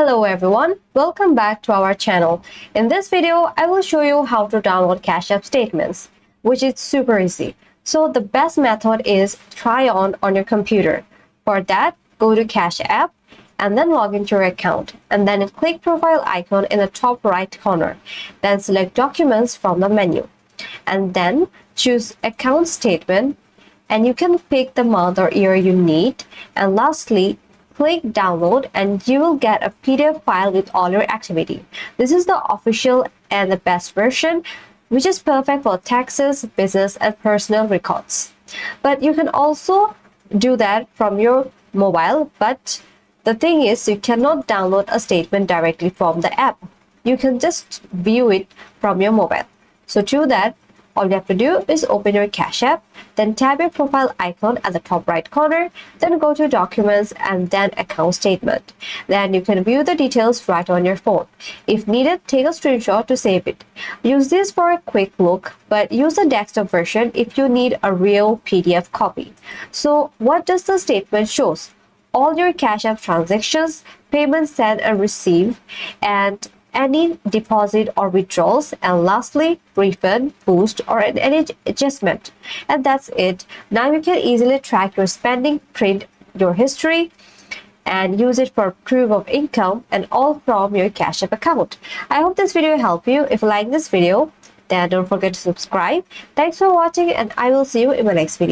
Hello everyone, welcome back to our channel. In this video, I will show you how to download Cash App statements, which is super easy. So the best method is try on your computer. For that, go to Cash App and then log into your account and then click profile icon in the top right corner. Then select documents from the menu and then choose account statement and you can pick the month or year you need, and lastly click download and you will get a PDF file with all your activity. This is the official and the best version, which is perfect for taxes, business and personal records. But you can also do that from your mobile, but the thing is you cannot download a statement directly from the app. You can just view it from your mobile. So to that, all you have to do is open your Cash App, then tap your profile icon at the top right corner, then go to Documents and then Account Statement. Then you can view the details right on your phone. If needed, take a screenshot to save it. Use this for a quick look, but use the desktop version if you need a real PDF copy. So what does the statement shows? All your Cash App transactions, payments sent and received, and any deposit or withdrawals, and lastly refund, boost or any adjustment. And that's it. Now you can easily track your spending, print your history and use it for proof of income, and all from your Cash App account. I hope this video helped you. If you like this video, then don't forget to subscribe. Thanks for watching and I will see you in my next video.